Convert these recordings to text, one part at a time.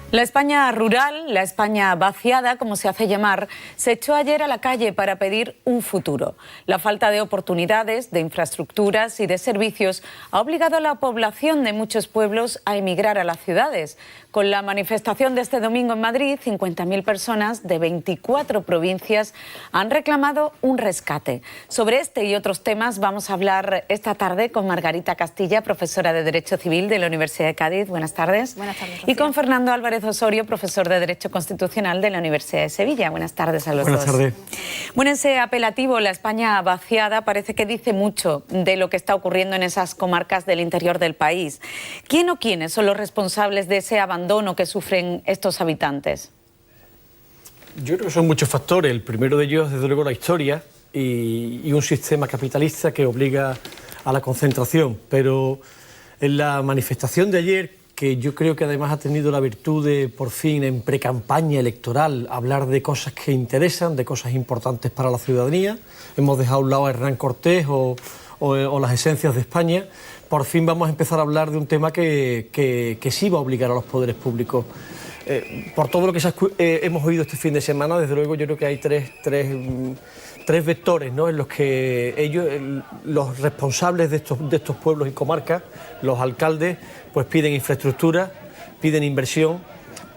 La España rural, la España vaciada, como se hace llamar, se echó ayer a la calle para pedir un futuro. La falta de oportunidades, de infraestructuras y de servicios ha obligado a la población de muchos pueblos a emigrar a las ciudades. Con la manifestación de este domingo en Madrid, 50.000 personas de 24 provincias han reclamado un rescate. Sobre este y otros temas vamos a hablar esta tarde con Margarita Castilla, profesora de Derecho Civil de la Universidad de Cádiz. Buenas tardes. Buenas tardes, Rocío. Y con Fernando Álvarez Osorio, profesor de Derecho Constitucional de la Universidad de Sevilla. Buenas tardes a los dos. Buenas tardes. Bueno, ese apelativo, la España vaciada, parece que dice mucho de lo que está ocurriendo en esas comarcas del interior del país. ¿Quién o quiénes son los responsables de ese abandono que sufren estos habitantes? Yo creo que son muchos factores. El primero de ellos, desde luego, la historia y un sistema capitalista que obliga a la concentración. Pero en la manifestación de ayer, que yo creo que además ha tenido la virtud de, por fin, en precampaña electoral, hablar de cosas que interesan, de cosas importantes para la ciudadanía. Hemos dejado a un lado a Hernán Cortés o las esencias de España. Por fin vamos a empezar a hablar de un tema que sí va a obligar a los poderes públicos. Por todo lo que hemos oído este fin de semana, desde luego yo creo que hay tres vectores, ¿no?, en los que ellos, los responsables de estos pueblos y comarcas, los alcaldes, pues piden infraestructura, piden inversión,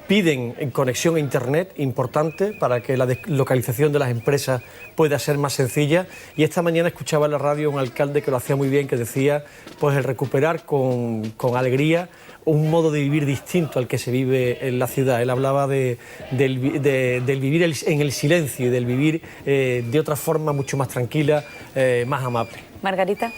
piden conexión a Internet, importante, para que la deslocalización de las empresas pueda ser más sencilla. Y esta mañana escuchaba en la radio un alcalde que lo hacía muy bien, que decía, pues el recuperar con alegría un modo de vivir distinto al que se vive en la ciudad. Él hablaba del vivir en el silencio y del vivir de otra forma mucho más tranquila, más amable. Margarita.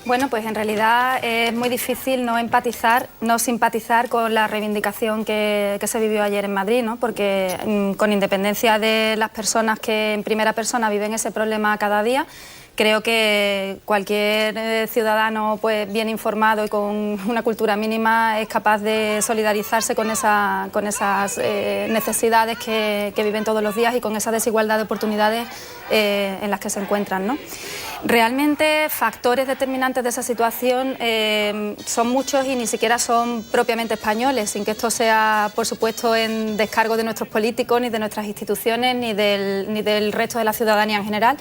Bueno, pues en realidad es muy difícil no simpatizar con la reivindicación que se vivió ayer en Madrid, ¿no? Porque con independencia de las personas que en primera persona viven ese problema cada día, creo que cualquier ciudadano, pues, bien informado y con una cultura mínima es capaz de solidarizarse con esas necesidades que viven todos los días y con esa desigualdad de oportunidades en las que se encuentran, ¿no? Realmente factores determinantes de esa situación son muchos y ni siquiera son propiamente españoles, sin que esto sea, por supuesto, en descargo de nuestros políticos, ni de nuestras instituciones, ni del resto de la ciudadanía en general.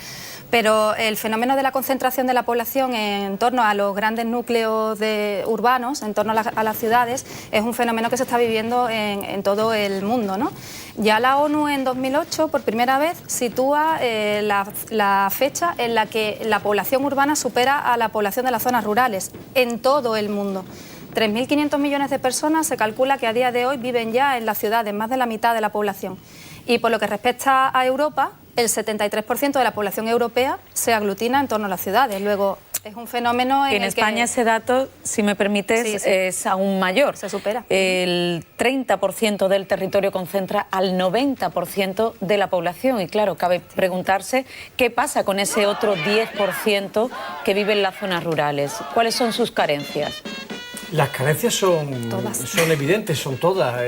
Pero el fenómeno de la concentración de la población en torno a los grandes núcleos urbanos, en torno a las ciudades, es un fenómeno que se está viviendo en todo el mundo, ¿no? Ya la ONU en 2008, por primera vez, sitúa la fecha en la que la población urbana supera a la población de las zonas rurales, en todo el mundo. 3.500 millones de personas se calcula que a día de hoy viven ya en las ciudades, más de la mitad de la población. Y por lo que respecta a Europa, el 73% de la población europea se aglutina en torno a las ciudades. Luego, es un fenómeno en España ese dato, si me permites, sí, es aún mayor. Se supera. El 30% del territorio concentra al 90% de la población. Y claro, cabe preguntarse qué pasa con ese otro 10% que vive en las zonas rurales. ¿Cuáles son sus carencias? Las carencias son evidentes, son todas.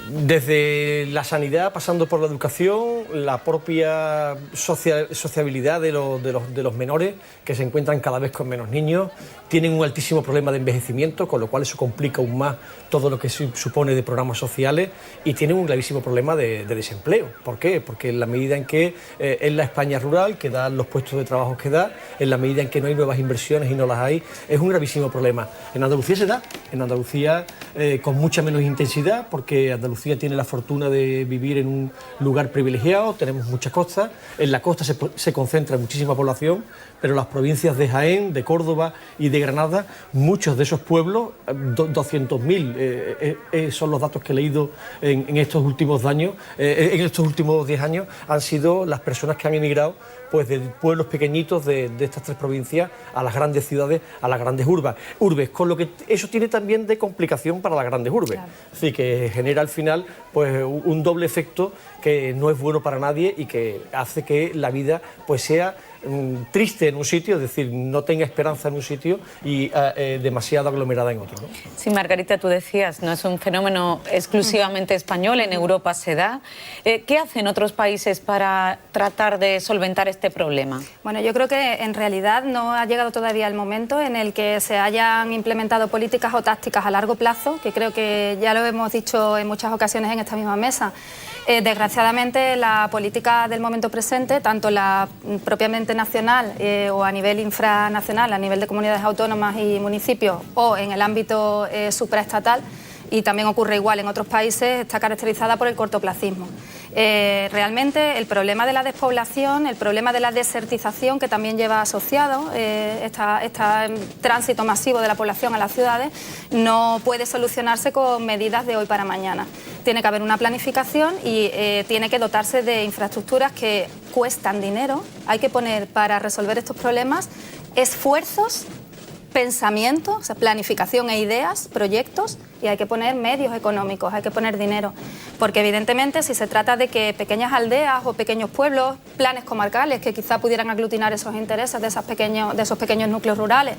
Desde la sanidad, pasando por la educación, la propia sociabilidad de los menores, que se encuentran cada vez con menos niños, tienen un altísimo problema de envejecimiento, con lo cual eso complica aún más todo lo que se supone de programas sociales, y tienen un gravísimo problema de desempleo. ¿Por qué? Porque en la medida en que en la España rural, que da los puestos de trabajo que da, en la medida en que no hay nuevas inversiones y no las hay, es un gravísimo problema. En Andalucía se da, en Andalucía con mucha menos intensidad, porque Andalucía tiene la fortuna de vivir en un lugar privilegiado, tenemos mucha costa, en la costa se concentra muchísima población, pero las provincias de Jaén, de Córdoba y de Granada, muchos de esos pueblos, 200.000 son los datos que he leído en estos últimos años, en estos últimos 10 años, han sido las personas que han emigrado, pues, de pueblos pequeñitos de estas tres provincias a las grandes ciudades, a las grandes urbes, con lo que eso tiene también de complicación para las grandes urbes. Claro. Así que genera al final, pues, un doble efecto que no es bueno para nadie y que hace que la vida, pues, sea triste en un sitio, es decir, no tenga esperanza en un sitio y demasiado aglomerada en otro, ¿no? Sí, Margarita, tú decías, no es un fenómeno exclusivamente español, en Europa se da. ¿Qué hacen otros países para tratar de solventar este problema? Bueno, yo creo que en realidad no ha llegado todavía el momento en el que se hayan implementado políticas o tácticas a largo plazo, que creo que ya lo hemos dicho en muchas ocasiones en esta misma mesa. Desgraciadamente, la política del momento presente, tanto la propiamente nacional o a nivel infranacional, a nivel de comunidades autónomas y municipios, o en el ámbito supraestatal, y también ocurre igual en otros países, está caracterizada por el cortoplacismo. Realmente el problema de la despoblación, el problema de la desertización, que también lleva asociado este tránsito masivo de la población a las ciudades, no puede solucionarse con medidas de hoy para mañana. Tiene que haber una planificación y tiene que dotarse de infraestructuras que cuestan dinero. Hay que poner para resolver estos problemas esfuerzos, pensamiento, o sea, planificación e ideas, proyectos, y hay que poner medios económicos, hay que poner dinero, porque evidentemente si se trata de que pequeñas aldeas o pequeños pueblos, planes comarcales que quizá pudieran aglutinar esos intereses de esos pequeños núcleos rurales,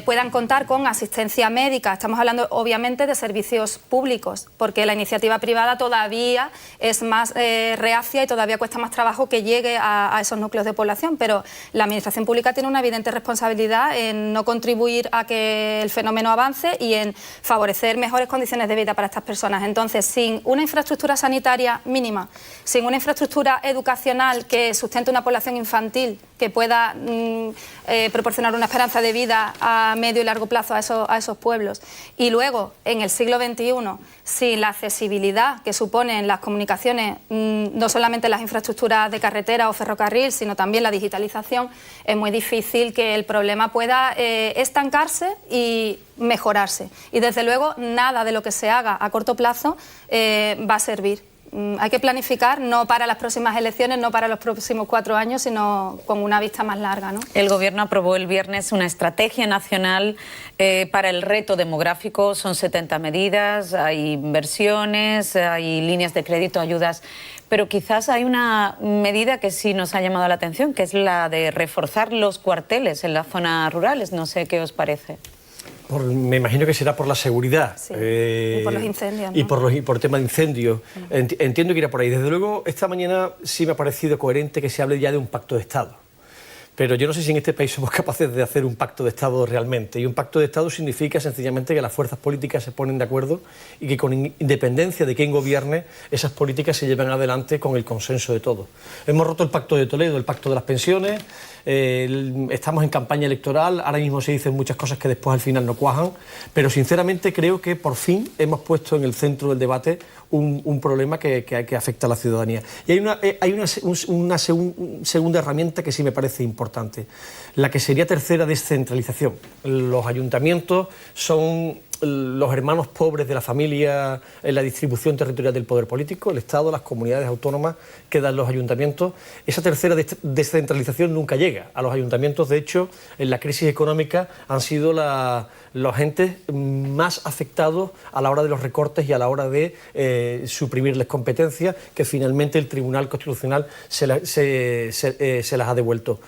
puedan contar con asistencia médica, estamos hablando obviamente de servicios públicos, porque la iniciativa privada todavía es más reacia y todavía cuesta más trabajo que llegue a esos núcleos de población, pero la administración pública tiene una evidente responsabilidad en no contribuir a que el fenómeno avance y en favorecer mejores condiciones de vida para estas personas. Entonces, sin una infraestructura sanitaria mínima, sin una infraestructura educacional que sustente una población infantil que pueda proporcionar una esperanza de vida a medio y largo plazo a esos pueblos, y luego, en el siglo XXI, sin la accesibilidad que suponen las comunicaciones, no solamente las infraestructuras de carretera o ferrocarril, sino también la digitalización, es muy difícil que el problema pueda estancarse y mejorarse. Y desde luego nada de lo que se haga a corto plazo va a servir. Hay que planificar no para las próximas elecciones, no para los próximos 4 años, sino con una vista más larga, ¿no? El Gobierno aprobó el viernes una estrategia nacional para el reto demográfico. Son 70 medidas, hay inversiones, hay líneas de crédito, ayudas, pero quizás hay una medida que sí nos ha llamado la atención, que es la de reforzar los cuarteles en las zonas rurales. No sé qué os parece. Me imagino que será por la seguridad. Sí, y por los incendios, ¿no? Y por el tema de incendios. Entiendo que irá por ahí. Desde luego, esta mañana sí me ha parecido coherente que se hable ya de un pacto de Estado. Pero yo no sé si en este país somos capaces de hacer un pacto de Estado realmente. Y un pacto de Estado significa sencillamente que las fuerzas políticas se ponen de acuerdo y que con independencia de quién gobierne, esas políticas se llevan adelante con el consenso de todos. Hemos roto el Pacto de Toledo, el Pacto de las Pensiones, estamos en campaña electoral, ahora mismo se dicen muchas cosas que después al final no cuajan, pero sinceramente creo que por fin hemos puesto en el centro del debate un problema que afecta a la ciudadanía. Y hay una segunda herramienta que sí me parece importante, la que sería tercera, descentralización. Los ayuntamientos son los hermanos pobres de la familia en la distribución territorial del poder político, el Estado, las comunidades autónomas, quedan los ayuntamientos. Esa tercera descentralización nunca llega a los ayuntamientos. De hecho, en la crisis económica han sido los entes más afectados a la hora de los recortes y a la hora de suprimirles competencias, que finalmente el Tribunal Constitucional se las ha devuelto.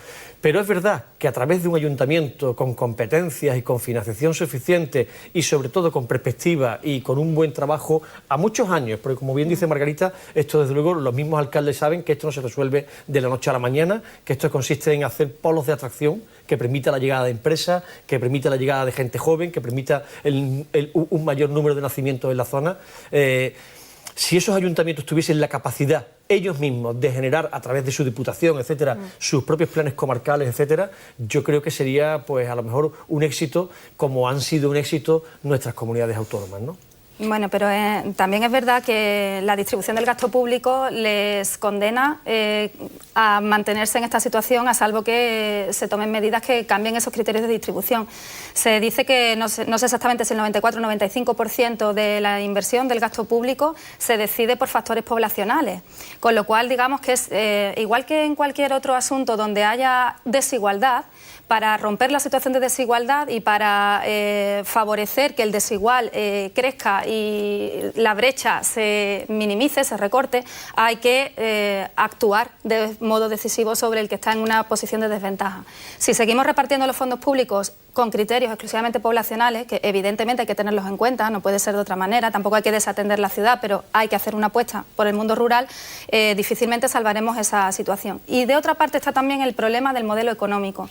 Pero es verdad que a través de un ayuntamiento con competencias y con financiación suficiente y sobre todo con perspectiva y con un buen trabajo a muchos años, porque como bien dice Margarita, esto desde luego los mismos alcaldes saben que esto no se resuelve de la noche a la mañana, que esto consiste en hacer polos de atracción que permita la llegada de empresas, que permita la llegada de gente joven, que permita un mayor número de nacimientos en la zona. Si esos ayuntamientos tuviesen la capacidad ellos mismos de generar a través de su diputación, etcétera, sus propios planes comarcales, etcétera, yo creo que sería, pues a lo mejor un éxito como han sido un éxito nuestras comunidades autónomas, ¿no? Bueno, pero también es verdad que la distribución del gasto público les condena a mantenerse en esta situación, a salvo que se tomen medidas que cambien esos criterios de distribución. Se dice que, no sé exactamente si el 94 o 95% de la inversión del gasto público se decide por factores poblacionales, con lo cual digamos que es igual que en cualquier otro asunto donde haya desigualdad, para romper la situación de desigualdad y para favorecer que el desigual crezca y la brecha se minimice, se recorte, hay que actuar de modo decisivo sobre el que está en una posición de desventaja. Si seguimos repartiendo los fondos públicos con criterios exclusivamente poblacionales, que evidentemente hay que tenerlos en cuenta, no puede ser de otra manera, tampoco hay que desatender la ciudad, pero hay que hacer una apuesta por el mundo rural, difícilmente salvaremos esa situación. Y de otra parte está también el problema del modelo económico.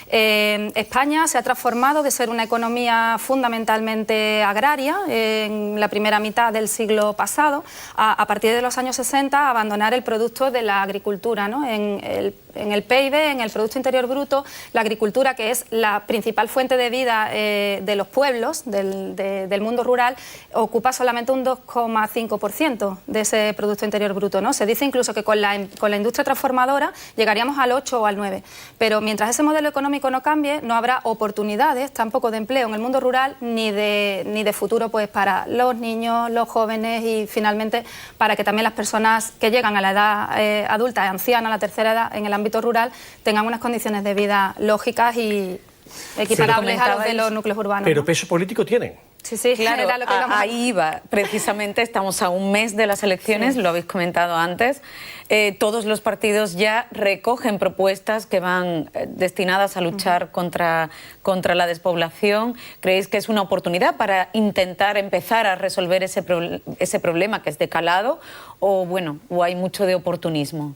España se ha transformado de ser una economía fundamentalmente agraria en la primera mitad del siglo pasado, a partir de los años 60, a abandonar el producto de la agricultura, ¿no? En el PIB, en el Producto Interior Bruto, la agricultura, que es la principal fuente de vida de los pueblos, del mundo rural, ocupa solamente un 2,5% de ese Producto Interior Bruto, ¿no? Se dice incluso que con la industria transformadora llegaríamos al 8 o al 9, pero mientras ese modelo económico no cambie, no habrá oportunidades tampoco de empleo en el mundo rural ni de futuro, pues, para los niños, los jóvenes y finalmente para que también las personas que llegan a la edad adulta, anciana, a la tercera edad en el ámbito rural, tengan unas condiciones de vida lógicas y equiparables a los de los núcleos urbanos. Pero ¿no? peso político tienen. Sí, sí, claro, era lo que ahí iba. Precisamente estamos a un mes de las elecciones, sí. Lo habéis comentado antes. Todos los partidos ya recogen propuestas que van destinadas a luchar contra la despoblación. ¿Creéis que es una oportunidad para intentar empezar a resolver ese problema que es de calado? ¿O hay mucho de oportunismo?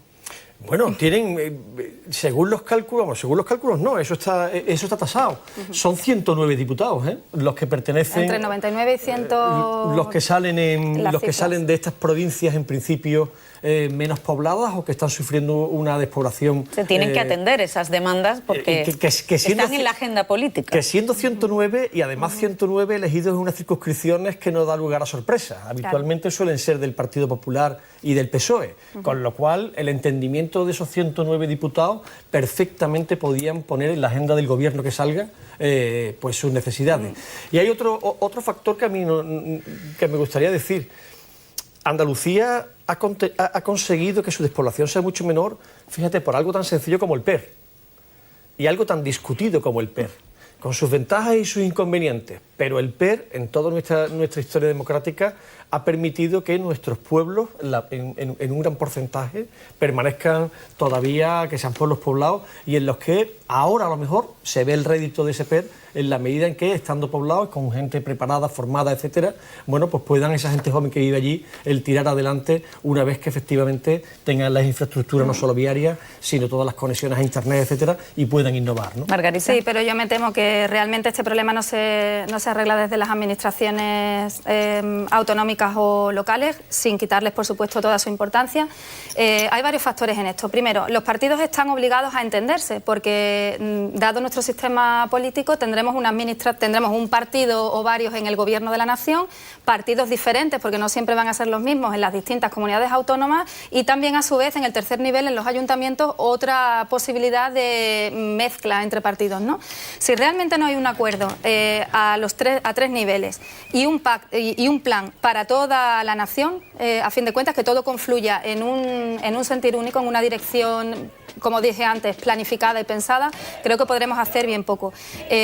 Bueno, tienen, según los cálculos no, eso está tasado. Son 109 diputados, los que pertenecen... Entre 99 y 100... Los que salen de estas provincias, en principio, menos pobladas o que están sufriendo una despoblación... Se tienen que atender esas demandas porque están en la agenda política. Que siendo 109, y además 109 elegidos en unas circunscripciones que no da lugar a sorpresas. Habitualmente suelen ser del Partido Popular y del PSOE, con lo cual el entendimiento de esos 109 diputados perfectamente podían poner en la agenda del gobierno que salga pues sus necesidades. Y hay otro factor que a mí que me gustaría decir. Andalucía ha conseguido que su despoblación sea mucho menor, fíjate, por algo tan sencillo como el PER y algo tan discutido como el PER, con sus ventajas y sus inconvenientes, pero el PER en toda nuestra historia democrática ha permitido que nuestros pueblos, en un gran porcentaje, permanezcan todavía, que sean pueblos poblados y en los que ahora a lo mejor se ve el rédito de ese PER en la medida en que, estando poblados, con gente preparada, formada, etcétera, pues puedan esa gente joven que vive allí el tirar adelante una vez que efectivamente tengan las infraestructuras no solo viarias, sino todas las conexiones a internet, etcétera, y puedan innovar, ¿no? Margarita. Sí, pero yo me temo que realmente este problema no se arregla desde las administraciones autonómicas o locales, sin quitarles, por supuesto, toda su importancia. Hay varios factores en esto. Primero, los partidos están obligados a entenderse, porque dado nuestro sistema político tendremos un partido o varios en el gobierno de la nación, partidos diferentes, porque no siempre van a ser los mismos en las distintas comunidades autónomas, y también a su vez en el tercer nivel, en los ayuntamientos, otra posibilidad de mezcla entre partidos, ¿no? Si realmente no hay un acuerdo a tres niveles y un plan para toda la nación, a fin de cuentas que todo confluya en un sentir único, en una dirección, como dije antes, planificada y pensada, creo que podremos hacer bien poco.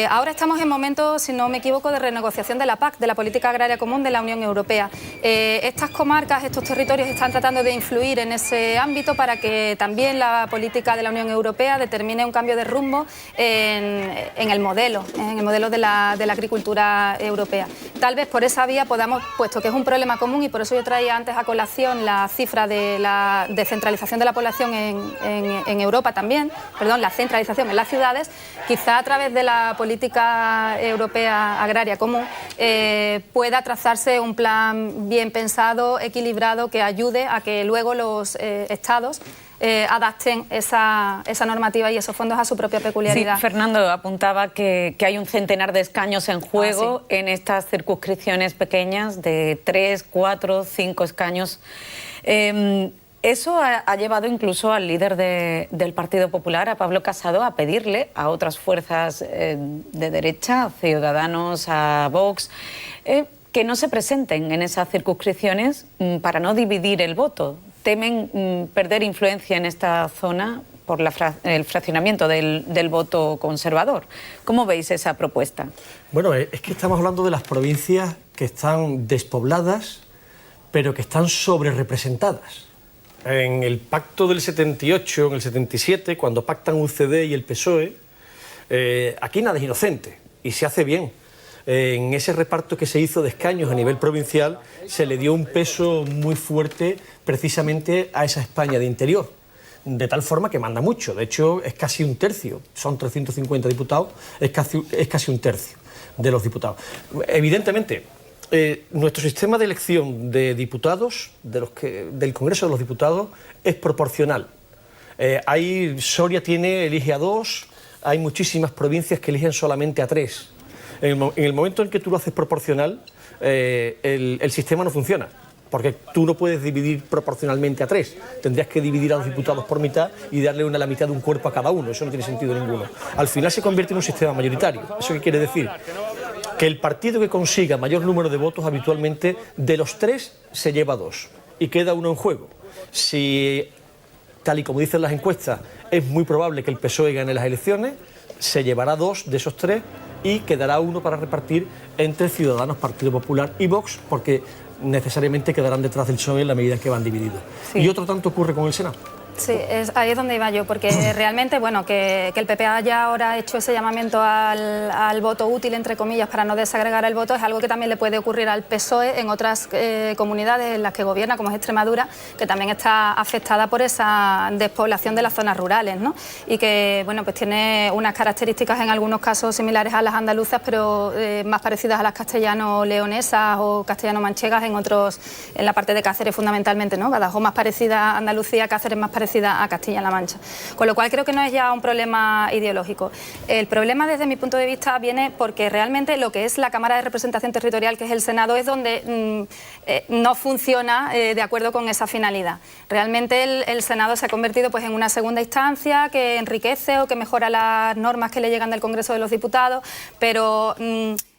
Ahora estamos en momentos, si no me equivoco, de renegociación de la PAC, de la Política Agraria Común de la Unión Europea. Estas comarcas, estos territorios están tratando de influir en ese ámbito para que también la política de la Unión Europea determine un cambio de rumbo en el modelo de la agricultura europea. Tal vez por esa vía podamos, puesto que es un problema común, y por eso yo traía antes a colación la cifra de la descentralización de la población en Europa también, la centralización en las ciudades, quizá a través de la política europea agraria común pueda trazarse un plan bien pensado, equilibrado, que ayude a que luego los estados adapten esa normativa y esos fondos a su propia peculiaridad. Sí, Fernando apuntaba que hay un centenar de escaños en juego en estas circunscripciones pequeñas de 3, 4, 5 escaños. Eso ha llevado incluso al líder del Partido Popular, a Pablo Casado, a pedirle a otras fuerzas de derecha, a Ciudadanos, a Vox, que no se presenten en esas circunscripciones para no dividir el voto. Temen perder influencia en esta zona por el fraccionamiento del voto conservador. ¿Cómo veis esa propuesta? Bueno, es que estamos hablando de las provincias que están despobladas, pero que están sobrerepresentadas. En el pacto del 78, en el 77, cuando pactan UCD y el PSOE, aquí nada es inocente y se hace bien. En ese reparto que se hizo de escaños a nivel provincial se le dio un peso muy fuerte precisamente a esa España de interior, de tal forma que manda mucho. De hecho, es casi un tercio, son 350 diputados, es casi un tercio de los diputados. Evidentemente, nuestro sistema de elección de diputados, del Congreso de los Diputados, es proporcional. Soria elige a 2, hay muchísimas provincias que eligen solamente a 3. En el momento en que tú lo haces proporcional, el sistema no funciona, porque tú no puedes dividir proporcionalmente a 3. Tendrías que dividir a los diputados por mitad y darle la mitad de un cuerpo a cada uno. Eso no tiene sentido ninguno. Al final se convierte en un sistema mayoritario. ¿Eso qué quiere decir? Que el partido que consiga mayor número de votos habitualmente, de los 3 se lleva 2 y queda uno en juego. Si, tal y como dicen las encuestas, es muy probable que el PSOE gane las elecciones, se llevará 2 de esos 3 y quedará uno para repartir entre Ciudadanos, Partido Popular y Vox, porque necesariamente quedarán detrás del PSOE en la medida en que van divididos. Sí. Y otro tanto ocurre con el Senado. Sí, ahí es donde iba yo, porque realmente, bueno, que el PP haya ahora hecho ese llamamiento al voto útil, entre comillas, para no desagregar el voto, es algo que también le puede ocurrir al PSOE en otras comunidades en las que gobierna, como es Extremadura, que también está afectada por esa despoblación de las zonas rurales, ¿no? Y que, bueno, pues tiene unas características en algunos casos similares a las andaluzas, pero más parecidas a las castellano-leonesas o castellano-manchegas en otros, en la parte de Cáceres fundamentalmente, ¿no? Badajoz más parecida a Andalucía, Cáceres más parecida a Castilla-La Mancha. Con lo cual creo que no es ya un problema ideológico. El problema desde mi punto de vista viene porque realmente lo que es la Cámara de Representación Territorial, que es el Senado, es donde no funciona de acuerdo con esa finalidad. Realmente el Senado se ha convertido pues, en una segunda instancia que enriquece o que mejora las normas que le llegan del Congreso de los Diputados, pero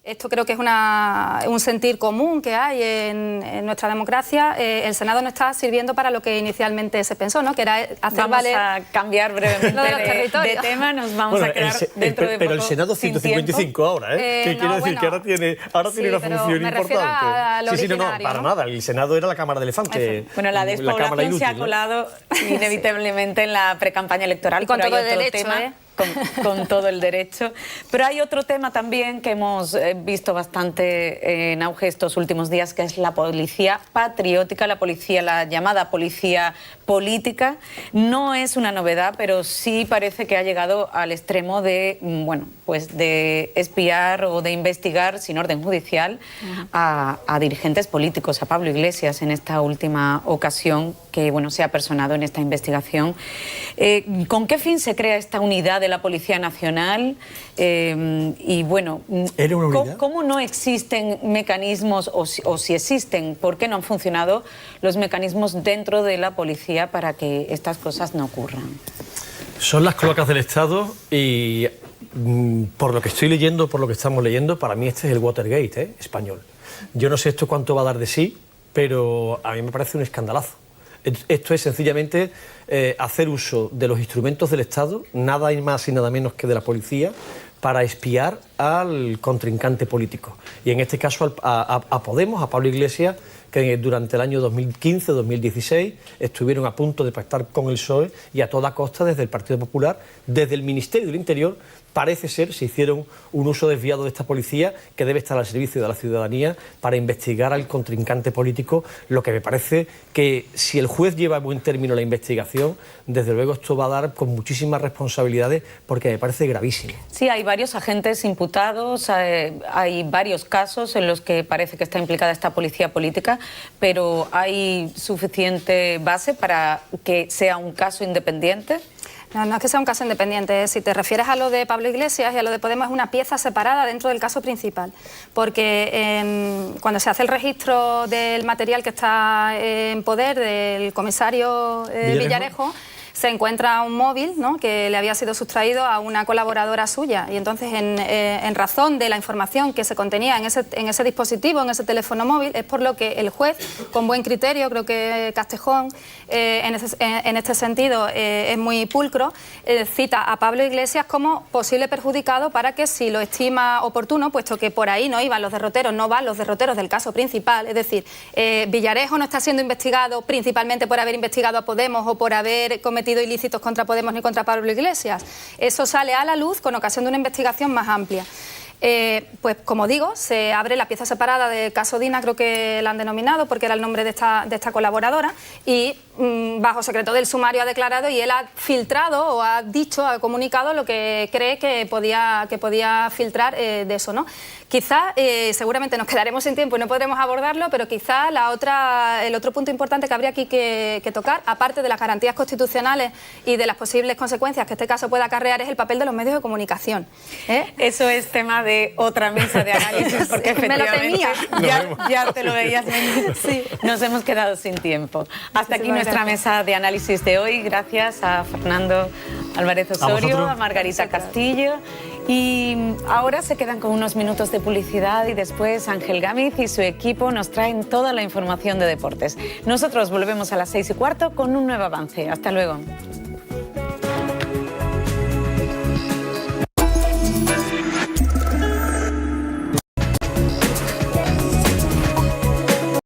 esto creo que es un sentir común que hay en nuestra democracia. El Senado no está sirviendo para lo que inicialmente se pensó, ¿no? Que era hacer valer... Vamos a cambiar brevemente de tema, nos vamos a quedar dentro de poco. Pero el Senado 155 ahora, ¿eh? ¿Qué quiere decir? Que ahora tiene una función importante. Sí, no, para nada. El Senado era la Cámara de Elefantes. Bueno, la despoblación se ha colado inevitablemente en la precampaña electoral. Y con todo el derecho, con todo el derecho. Pero hay otro tema también que hemos visto bastante en auge estos últimos días, que es la policía patriótica, la llamada policía política. No es una novedad, pero sí parece que ha llegado al extremo de, bueno, pues de espiar o de investigar sin orden judicial a dirigentes políticos, a Pablo Iglesias en esta última ocasión que, bueno, se ha personado en esta investigación. ¿Con qué fin se crea esta unidad de la Policía Nacional? Y bueno, ¿cómo no existen mecanismos o si existen, por qué no han funcionado los mecanismos dentro de la policía para que estas cosas no ocurran? Son las cloacas del Estado y por lo que estoy leyendo, por lo que estamos leyendo, para mí este es el Watergate español. Yo no sé esto cuánto va a dar de sí, pero a mí me parece un escandalazo. Esto es sencillamente hacer uso de los instrumentos del Estado, nada más y nada menos que de la policía, para espiar al contrincante político. Y en este caso a Podemos, a Pablo Iglesias, que durante el año 2015-2016 estuvieron a punto de pactar con el PSOE y a toda costa desde el Partido Popular, desde el Ministerio del Interior, parece ser, se hicieron un uso desviado de esta policía que debe estar al servicio de la ciudadanía para investigar al contrincante político, lo que me parece que si el juez lleva a buen término la investigación, desde luego esto va a dar con muchísimas responsabilidades porque me parece gravísimo. Sí, hay varios agentes imputados, hay varios casos en los que parece que está implicada esta policía política, pero ¿hay suficiente base para que sea un caso independiente? No es que sea un caso independiente. Si te refieres a lo de Pablo Iglesias y a lo de Podemos, es una pieza separada dentro del caso principal. Porque cuando se hace el registro del material que está en poder del comisario Villarejo, se encuentra un móvil, ¿no?, que le había sido sustraído a una colaboradora suya, y entonces en razón de la información que se contenía en ese dispositivo, en ese teléfono móvil, es por lo que el juez, con buen criterio, creo que Castejón en este sentido es muy pulcro, cita a Pablo Iglesias como posible perjudicado para que, si lo estima oportuno, puesto que por ahí no iban los derroteros, no van los derroteros del caso principal, es decir, Villarejo no está siendo investigado principalmente por haber investigado a Podemos o por haber cometido ilícitos contra Podemos ni contra Pablo Iglesias. Eso sale a la luz con ocasión de una investigación más amplia. Pues como digo, se abre la pieza separada del caso Dina, creo que la han denominado porque era el nombre de esta colaboradora, y bajo secreto del sumario ha declarado, y él ha filtrado o ha dicho, ha comunicado lo que cree que podía filtrar de eso, ¿no? Quizá, seguramente nos quedaremos sin tiempo y no podremos abordarlo, pero quizá el otro punto importante que habría aquí que tocar, aparte de las garantías constitucionales y de las posibles consecuencias que este caso pueda acarrear, es el papel de los medios de comunicación. Eso es tema de otra mesa de análisis, porque efectivamente ya te lo veías venir. Sí. Nos hemos quedado sin tiempo. Hasta aquí nuestra mesa de análisis de hoy. Gracias a Fernando Álvarez Osorio, a Margarita Castillo. Y ahora se quedan con unos minutos de publicidad y después Ángel Gámez y su equipo nos traen toda la información de deportes. Nosotros volvemos a las 6:15 con un nuevo avance. Hasta luego.